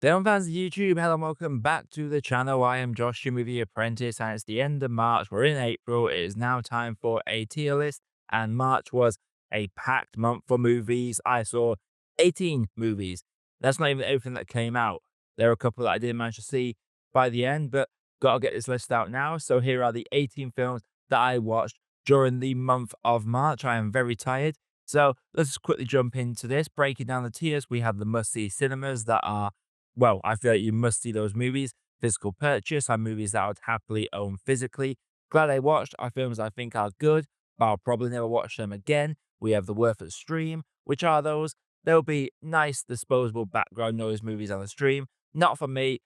Film fans of YouTube, hello and welcome back to the channel. I am Josh, your Movie Apprentice, and it's the end of March. We're in April. It is now time for a tier list, and March was a packed month for movies. I saw 18 movies. That's not even everything that came out. There are a couple that I didn't manage to see by the end, but gotta get this list out now. So here are the 18 films that I watched during the month of March. I am very tired. So let's just quickly jump into this. Breaking down the tiers, we have the must-see cinemas that are, well, I feel like you must see those movies. Physical purchase are movies that I would happily own physically. Glad I watched are films I think are good, but I'll probably never watch them again. We have the worth of stream, which are those. There'll be nice disposable background noise movies on the stream. Not for me.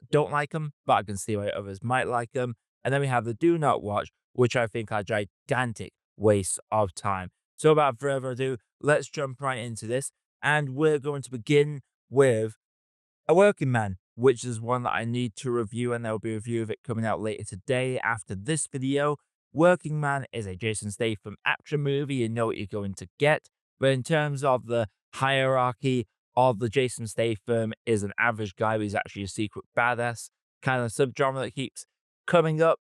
Don't like them, but I can see why others might like them. And then we have the do not watch, which I think are gigantic wastes of time. So without further ado, let's jump right into this. And we're going to begin with A Working Man, which is one that I need to review, and there'll be a review of it coming out later today after this video. Working Man is a Jason Statham action movie. You know what you're going to get. But in terms of the hierarchy of the Jason Statham is an average guy, but he's actually a secret badass kind of subgenre that keeps coming up.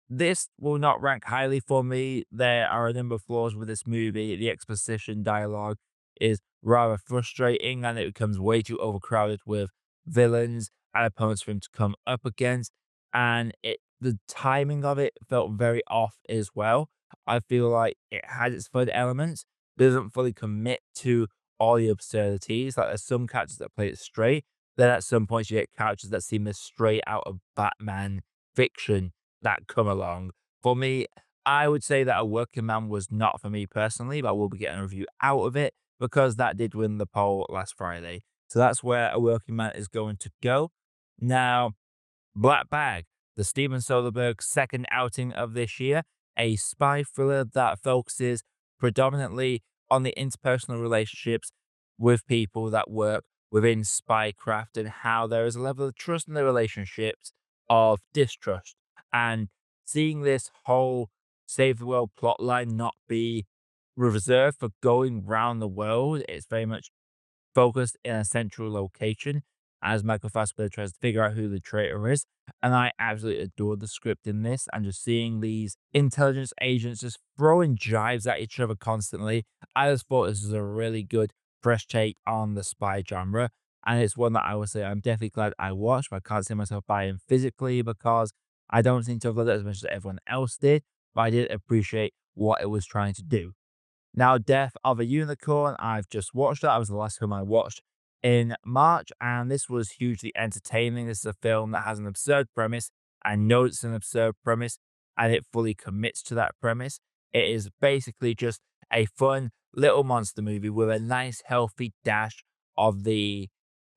This will not rank highly for me. There are a number of flaws with this movie. The exposition dialogue is rather frustrating, and it becomes way too overcrowded with villains and opponents for him to come up against. And the timing of it felt very off as well. I feel like it has its fun elements, but doesn't fully commit to all the absurdities. Like there's some characters that play it straight. Then at some points you get characters that seem as straight out of Batman fiction that come along. For me, I would say that A Working Man was not for me personally, but I will be getting a review out of it because that did win the poll last Friday. So that's where A Working Man is going to go. Now, Black Bag, the Steven Soderbergh second outing of this year, a spy thriller that focuses predominantly on the interpersonal relationships with people that work within spycraft and how there is a level of trust in the relationships of distrust. And seeing this whole save the world plotline not be reserved for going round the world, it's very much focused in a central location as Michael Fassbender tries to figure out who the traitor is. And I absolutely adore the script in this and just seeing these intelligence agents just throwing jibes at each other constantly. I just thought this was a really good, fresh take on the spy genre. And it's one that I would say I'm definitely glad I watched, but I can't see myself buying physically because I don't seem to have loved it as much as everyone else did. But I did appreciate what it was trying to do. Now, Death of a Unicorn, I've just watched that. That was the last film I watched in March, and this was hugely entertaining. This is a film that has an absurd premise. I know it's an absurd premise, and it fully commits to that premise. It is basically just a fun little monster movie with a nice, healthy dash of the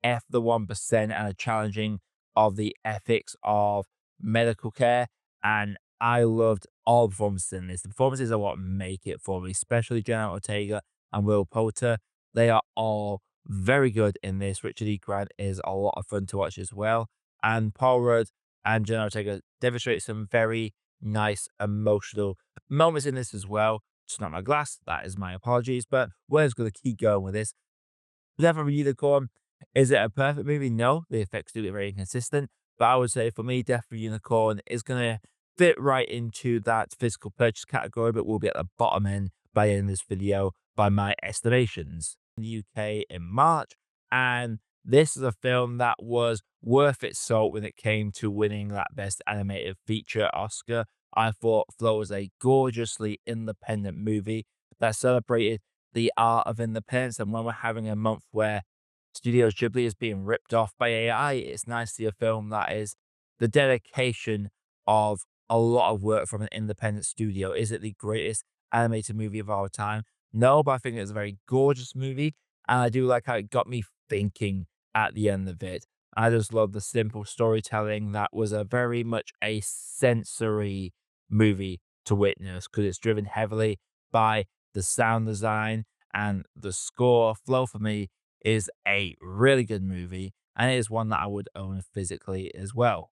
F the 1% and a challenging of the ethics of medical care. And I loved all the performances in this. The performances are what make it for me, especially Jenna Ortega and Will Poulter. They are all very good in this. Richard E. Grant is a lot of fun to watch as well. And Paul Rudd and Jenna Ortega demonstrate some very nice emotional moments in this as well. Just not my glass. That is my apologies. But we're just going to keep going with this. Death of a Unicorn, is it a perfect movie? No, the effects do get very inconsistent. But I would say for me, Death of a Unicorn is going to fit right into that physical purchase category, but will be at the bottom end by the end of this video by my estimations. In the UK in March, and this is a film that was worth its salt when it came to winning that Best Animated Feature Oscar. I thought Flow was a gorgeously independent movie that celebrated the art of independence. And when we're having a month where Studios Ghibli is being ripped off by AI, it's nice to see a film that is the dedication of a lot of work from an independent studio. Is it the greatest animated movie of our time? No, but I think it's a very gorgeous movie. And I do like how it got me thinking at the end of it. I just love the simple storytelling that was a very much a sensory movie to witness because it's driven heavily by the sound design and the score. Flow for me is a really good movie, and it is one that I would own physically as well.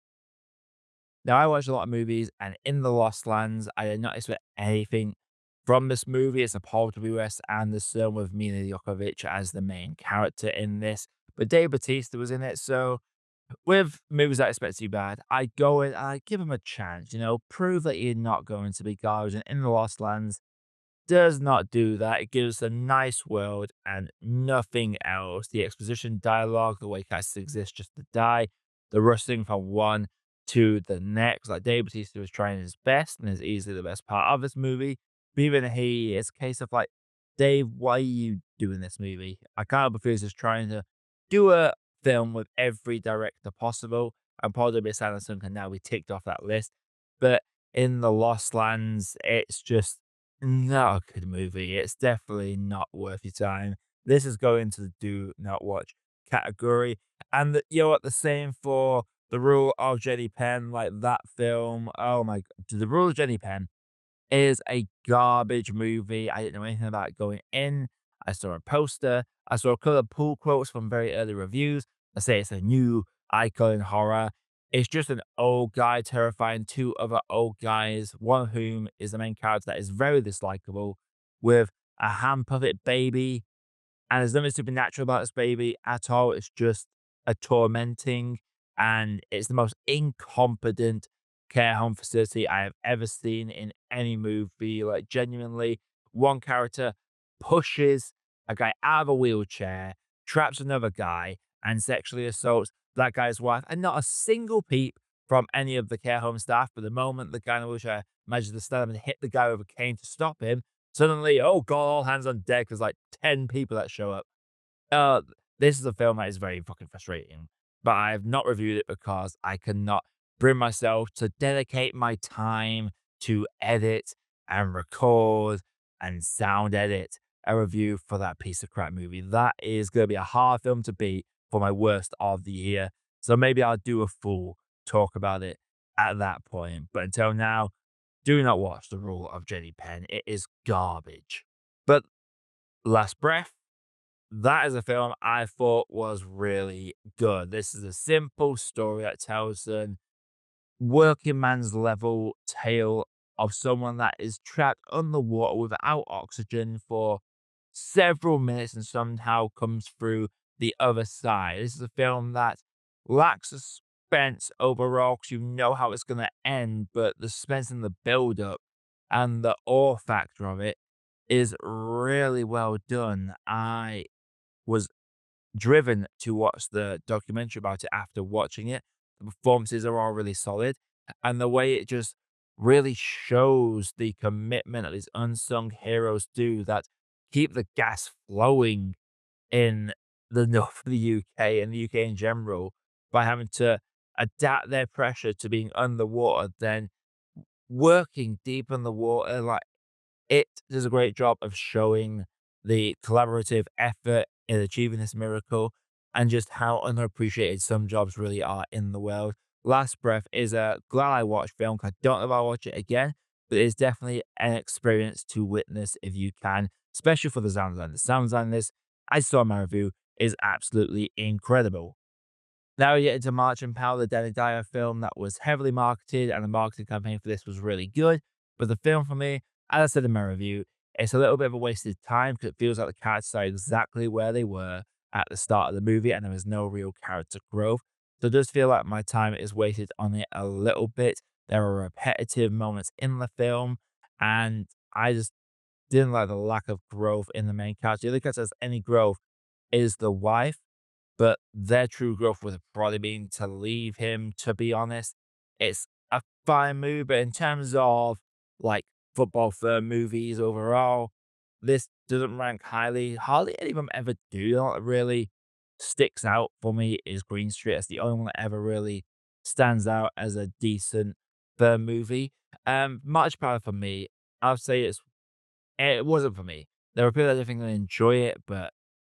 Now, I watch a lot of movies, and in The Lost Lands, I did not expect anything from this movie. It's a Paul W.S. Anderson with Mila Jokovic as the main character in this. but Dave Bautista was in it. So with movies that I expect to be bad, I go in and I give them a chance, prove that you're not going to be garbage. And in the Lost Lands, does not do that. It gives a nice world and nothing else. The exposition dialogue, the way cast exists just to die, the rushing from one to the next. Like Dave Bautista was trying his best and is easily the best part of this movie. But even he, it's a case of like, Dave, why are you doing this movie? I kind of feel he's just trying to do a film with every director possible. And Paul W. Sanderson can now be ticked off that list. But in The Lost Lands, it's just not a good movie. It's definitely not worth your time. This is going to the do not watch category. And what, the same for The Rule of Jenny Penn, like that film. Oh my god. The Rule of Jenny Penn is a garbage movie. I didn't know anything about it going in. I saw a poster. I saw a couple of pull quotes from very early reviews. I say it's a new icon in horror. It's just an old guy terrifying two other old guys, one of whom is the main character that is very dislikable, with a hand puppet baby, and there's nothing supernatural about this baby at all. It's just a tormenting, and it's the most incompetent care home facility I have ever seen in any movie. Like, genuinely, one character pushes a guy out of a wheelchair, traps another guy, and sexually assaults that guy's wife, and not a single peep from any of the care home staff. But the moment the guy in the wheelchair manages to stand up and hit the guy with a cane to stop him, suddenly, oh god, all hands on deck. There's like 10 people that show up. Uh, this is a film that is very fucking frustrating, but I have not reviewed it because I cannot bring myself to dedicate my time to edit and record and sound edit a review for that piece of crap movie. That is going to be a hard film to beat for my worst of the year. So maybe I'll do a full talk about it at that point. But until now, do not watch The Rule of Jenny Penn. It is garbage. But Last Breath, that is a film I thought was really good. This is a simple story that tells an working man's level tale of someone that is trapped underwater without oxygen for several minutes and somehow comes through the other side. This is a film that lacks suspense overall because you know how it's going to end, but the suspense in the build up and the awe factor of it is really well done. I was driven to watch the documentary about it after watching it. The performances are all really solid, and the way it just really shows the commitment that these unsung heroes do that keep the gas flowing in the north of the UK and the UK in general by having to adapt their pressure to being underwater, then working deep in the water. Like, it does a great job of showing the collaborative effort in achieving this miracle and just how unappreciated some jobs really are in the world. Last Breath is a glad I watched film. I don't know if I'll watch it again, but it's definitely an experience to witness if you can, especially for the sound design. The sound design in this, I saw in my review, is absolutely incredible. Now we get into March and Power, the Danny Dyer film that was heavily marketed, and the marketing campaign for this was really good. But the film for me, as I said in my review, it's a little bit of a wasted time because it feels like the characters are exactly where they were at the start of the movie, and there was no real character growth. So it does feel like my time is wasted on it a little bit. There are repetitive moments in the film, and I just didn't like the lack of growth in the main character. The only character that has any growth is the wife, but their true growth would have probably been to leave him, to be honest. It's a fine movie, but in terms of like football firm movies overall, this doesn't rank highly. Hardly any of them ever do. The one that really sticks out for me is Green Street. It's the only one that ever really stands out as a decent firm movie. Much Power for me, I'll say it wasn't for me. There were people that I think I enjoy it, but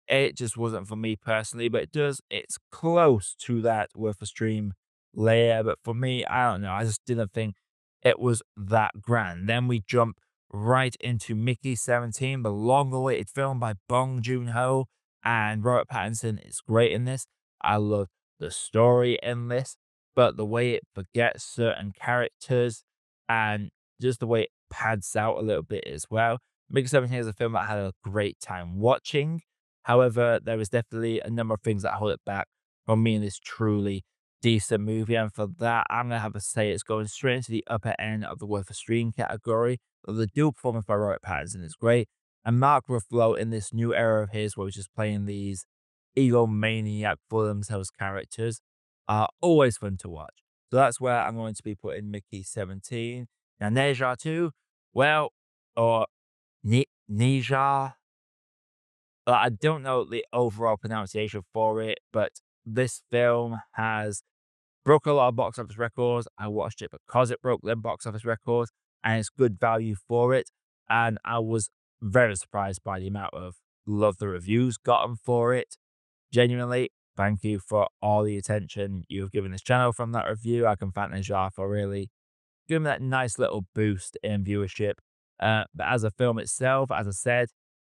it just wasn't for me personally, but it's close to that worth a stream layer, but for me, I don't know, I just didn't think it was that grand. Then we jump right into Mickey 17, the long-awaited film by Bong Joon-ho, and Robert Pattinson is great in this. I love the story in this, but the way it forgets certain characters and just the way it pads out a little bit as well. Mickey 17 is a film that I had a great time watching. However, there is definitely a number of things that hold it back from being this truly decent movie. And for that, I'm going to have to say it's going straight into the upper end of the worth a stream category. The dual performance by Robert Pattinson is great. And Mark Ruffalo in this new era of his, where he's just playing these egomaniac for themselves characters, are always fun to watch. So that's where I'm going to be putting Mickey 17. Now, Neja 2, well, or Nija, I don't know the overall pronunciation for it, but this film has broke a lot of box office records. I watched it because it broke them box office records, and it's good value for it. And I was very surprised by the amount of love the reviews gotten for it. Genuinely, thank you for all the attention you've given this channel from that review. I can thank Najjar for really giving that nice little boost in viewership. But as a film itself, as I said,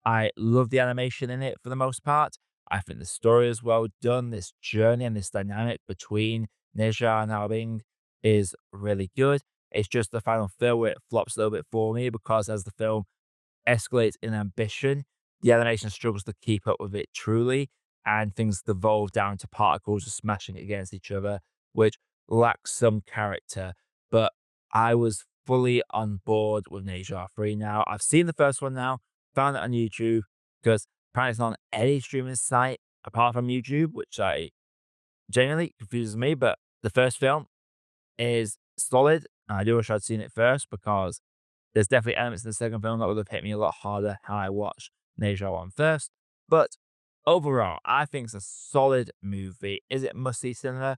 I love the animation in it for the most part. I think the story is well done. This journey and this dynamic between Neja and Albing is really good. It's just the final film where it flops a little bit for me because as the film escalates in ambition, the animation struggles to keep up with it truly, and things devolve down to particles just smashing against each other, which lacks some character. But I was fully on board with Neja 3 now. I've seen the first one now, found it on YouTube, because apparently it's not on any streaming site apart from YouTube, which I genuinely confuses me. But the first film is solid. And I do wish I'd seen it first because there's definitely elements in the second film that would have hit me a lot harder had I watched Neja 1 first. But overall, I think it's a solid movie. Is it must-see cinema?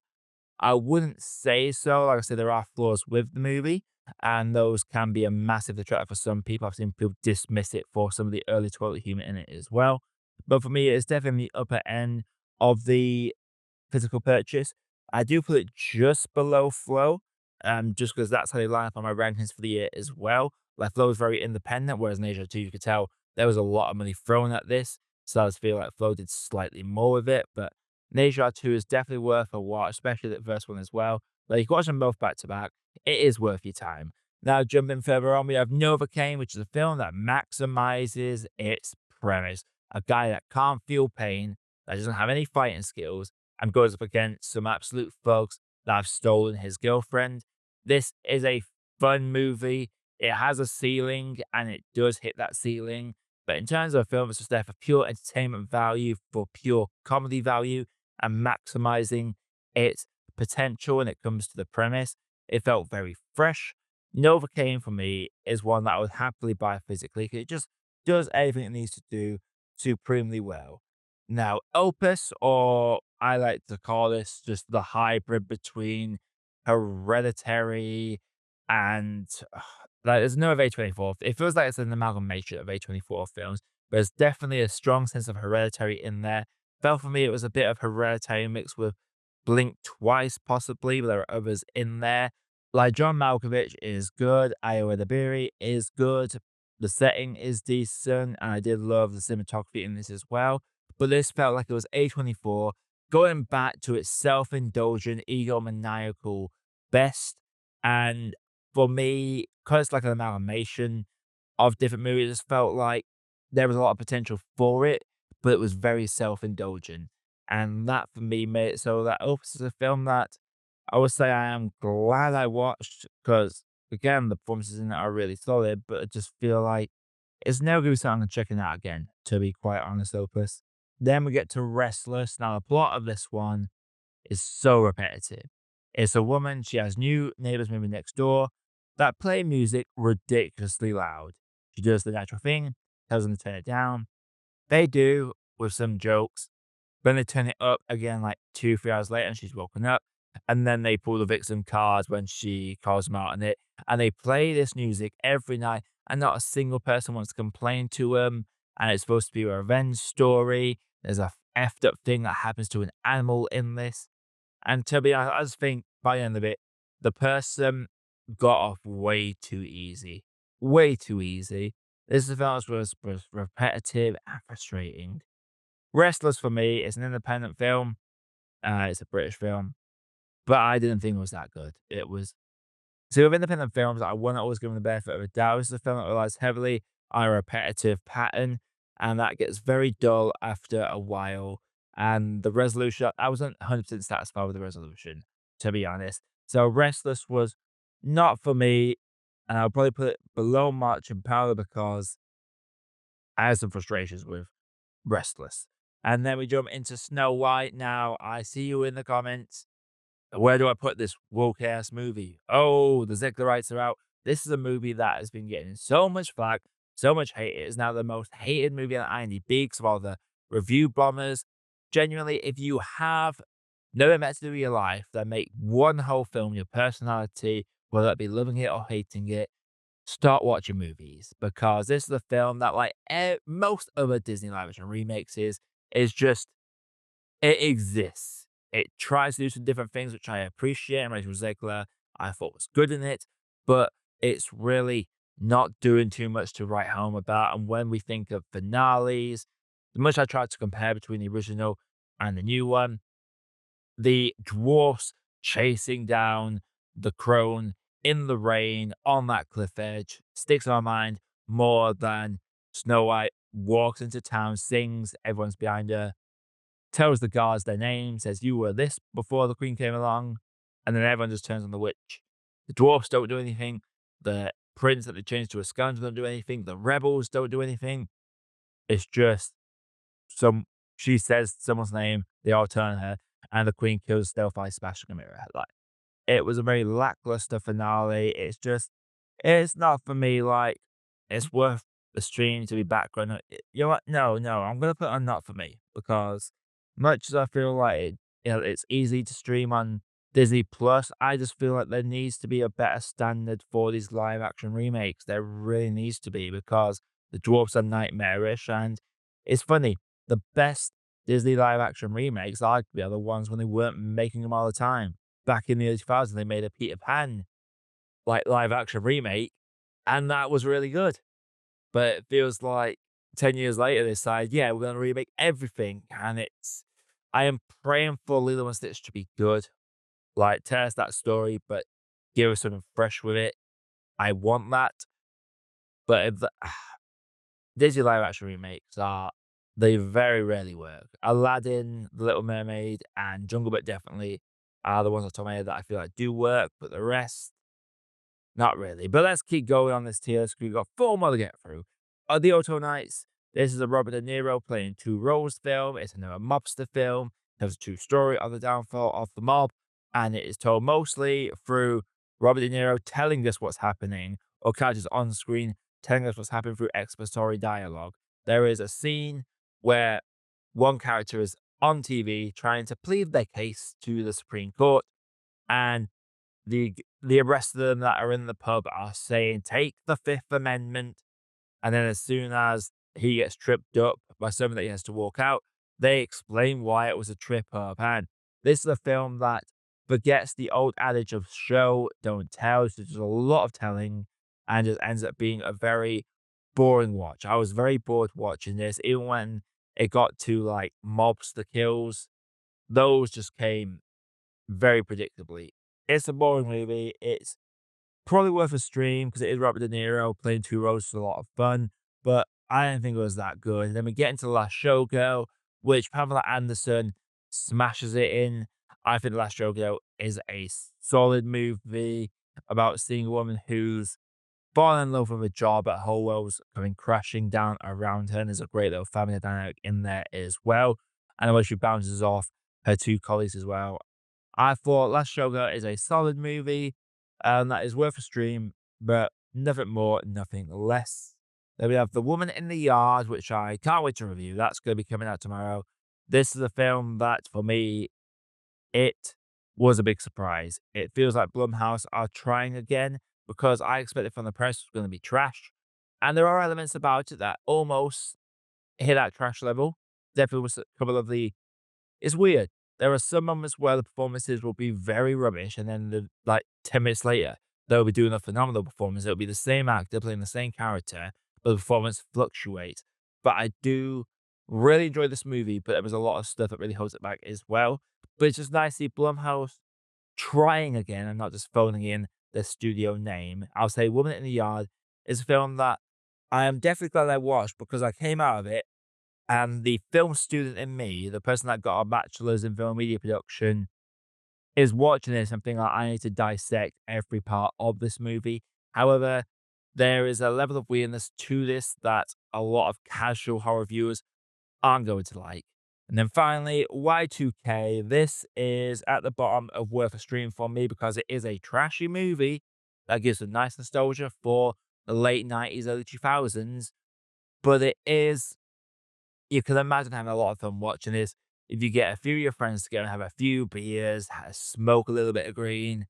I wouldn't say so. Like I said, there are flaws with the movie, and those can be a massive detractor for some people. I've seen people dismiss it for some of the early toilet humor in it as well. But for me, it's definitely the upper end of the physical purchase. I do put it just below Flow, just because that's how they line up on my rankings for the year as well. Like Flow is very independent, whereas Nature 2, you could tell there was a lot of money thrown at this. So I just feel like Flow did slightly more with it. But Nature 2 is definitely worth a watch, especially the first one as well. Like you can watch them both back to back. It is worth your time. Now, jumping further on, we have Novocaine, which is a film that maximizes its premise. A guy that can't feel pain, that doesn't have any fighting skills, and goes up against some absolute thugs that have stolen his girlfriend. This is a fun movie. It has a ceiling and it does hit that ceiling. But in terms of a film, it's just there for pure entertainment value, for pure comedy value, and maximizing its potential when it comes to the premise. It felt very fresh. Novocaine for me is one that I would happily buy physically because it just does everything it needs to do supremely well. Now, Opus, or I like to call this just the hybrid between Hereditary and like there's no of A24. It feels like it's an amalgamation of A24 films, but there's definitely a strong sense of Hereditary in there. Felt for me it was a bit of Hereditary mixed with Blink Twice, possibly, but there are others in there. Like John Malkovich is good, Io Dabiri is good, the setting is decent, and I did love the cinematography in this as well. But this felt like it was A24 going back to its self-indulgent, egomaniacal best. And for me, because it's like an amalgamation of different movies, it just felt like there was a lot of potential for it, but it was very self-indulgent. And that for me made it so that Opus is a film that I would say I am glad I watched because again the performances in it are really solid, but I just feel like it's never gonna be something I'm checking out again, to be quite honest, Opus. Then we get to Restless. Now the plot of this one is so repetitive. It's a woman, she has new neighbors moving next door that play music ridiculously loud. She does the natural thing, tells them to turn it down. They do, with some jokes. Then they turn it up again like 2, 3 hours later and she's woken up. And then they pull the victim card when she calls them out on it. And they play this music every night and not a single person wants to complain to them. And it's supposed to be a revenge story. There's a effed up thing that happens to an animal in this. And to be honest, I just think by the end of it, the person got off way too easy. Way too easy. This film was repetitive and frustrating. Restless for me is an independent film. It's a British film, but I didn't think it was that good. It was so with independent films, I wouldn't always give them the benefit of a doubt. This is a film that relies heavily on a repetitive pattern, and that gets very dull after a while. And the resolution, I wasn't 100% satisfied with the resolution, to be honest. So Restless was not for me, and I'll probably put it below March and Power because I had some frustrations with Restless. And then we jump into Snow White. Now, I see you in the comments. Where do I put this woke ass movie? Oh, the Ziegler are out. This is a movie that has been getting so much flack, so much hate. It is now the most hated movie on IMDb because of all the review bombers. Genuinely, if you have nothing better to do with your life, then make one whole film your personality, whether it be loving it or hating it. Start watching movies because this is a film that, like most other Disney live action remakes, is just it exists. It tries to do some different things, which I appreciate. And Rachel Zegler, I thought was good in it, but it's really not doing too much to write home about. And when we think of finales, the much I tried to compare between the original and the new one, the dwarfs chasing down the crone in the rain on that cliff edge sticks in my mind more than Snow White walks into town, sings, everyone's behind her, tells the guards their name, says, "You were this before the queen came along," and then everyone just turns on the witch. The dwarfs don't do anything. The prince that they changed to a scoundrel don't do anything. The rebels don't do anything. It's just some she says someone's name, they all turn on her, and the queen kills Stealth Eye, smashing a mirror. Like, it was a very lackluster finale. It's not for me. Like, it's worth the stream to be background. You know what? No, no, I'm gonna put on not for me because much as I feel like it's easy to stream on Disney Plus, I just feel like there needs to be a better standard for these live action remakes. There really needs to be because the dwarfs are nightmarish, and it's funny. The best Disney live action remakes arguably are the ones when they weren't making them all the time. Back in the early 2000s, they made a Peter Pan, like, live action remake, and that was really good. But it feels like 10 years later, they decide, "Yeah, we're gonna remake everything," and I am praying for Lilo and Stitch to be good. Like, tell us that story, but give us something fresh with it. I want that, but if the Disney live action remakes they very rarely work. Aladdin, The Little Mermaid, and Jungle Book definitely are the ones on top of my head that I feel like do work, but the rest not really, but let's keep going on this tier list 'cause we've got 4 more to get through. The Auto Knights. This is a Robert De Niro playing 2 roles film. It's another mobster film. Tells a true story of the downfall of the mob, and it is told mostly through Robert De Niro telling us what's happening, or characters on screen telling us what's happening through expository dialogue. There is a scene where one character is on TV trying to plead their case to the Supreme Court, and the rest of them that are in the pub are saying, "Take the Fifth Amendment," and then as soon as he gets tripped up by something that he has to walk out, they explain why it was a trip up, and this is a film that forgets the old adage of show, don't tell, so there's a lot of telling, and it ends up being a very boring watch. I was very bored watching this, even when it got to, like, mobster kills, those just came very predictably. It's a boring movie. It's probably worth a stream because it is Robert De Niro playing 2 roles. It's a lot of fun, but I don't think it was that good. And then we get into The Last Showgirl, which Pamela Anderson smashes it in. I think The Last Showgirl is a solid movie about seeing a woman who's fallen in love with a job, but her whole world's coming crashing down around her. And there's a great little family dynamic in there as well. And the way she bounces off her 2 colleagues as well. I thought Last Showgirl is a solid movie, that is worth a stream, but nothing more, nothing less. Then we have The Woman in the Yard, which I can't wait to review. That's going to be coming out tomorrow. This is a film that, for me, it was a big surprise. It feels like Blumhouse are trying again because I expected from the press it was going to be trash. And there are elements about it that almost hit that trash level. Definitely was a couple of the it's weird. There are some moments where the performances will be very rubbish, and then like 10 minutes later, they'll be doing a phenomenal performance. It'll be the same actor playing the same character, but the performance fluctuates. But I do really enjoy this movie, but there was a lot of stuff that really holds it back as well. But it's just nice to see Blumhouse trying again and not just phoning in their studio name. I'll say Woman in the Yard is a film that I am definitely glad I watched because I came out of it And the film student in me, the person that got a bachelor's in film and media production, is watching this and thinking like, I need to dissect every part of this movie. However, there is a level of weirdness to this that a lot of casual horror viewers aren't going to like. And then finally, Y2K. This is at the bottom of worth a stream for me because it is a trashy movie that gives a nice nostalgia for the late 90s, early 2000s. But it is, you can imagine having a lot of fun watching this. If you get a few of your friends together and have a few beers, smoke a little bit of green,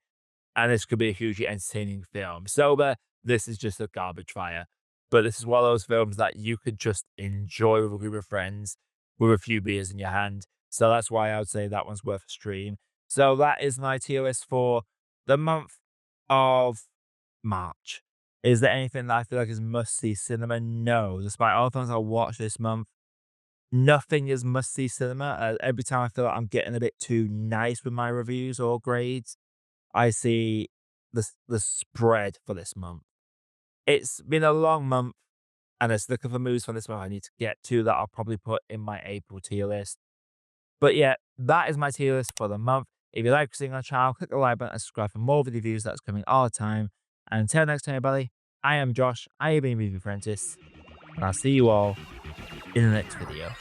and this could be a hugely entertaining film. Sober, this is just a garbage fire. But this is one of those films that you could just enjoy with a group of friends with a few beers in your hand. So that's why I would say that one's worth a stream. So that is my tier list for the month of March. Is there anything that I feel like is must see cinema? No. Despite all the films I watched this month, nothing is must see cinema. Every time I feel like I'm getting a bit too nice with my reviews or grades, I see the spread for this month. It's been a long month, and there's looking for movies for this month I need to get to that I'll probably put in my April tier list. But yeah, that is my tier list for the month. If you like seeing our channel, click the like button and subscribe for more video reviews that's coming all the time. And until next time, everybody, I am Josh, I have been Movie Apprentice, and I'll see you all in the next video.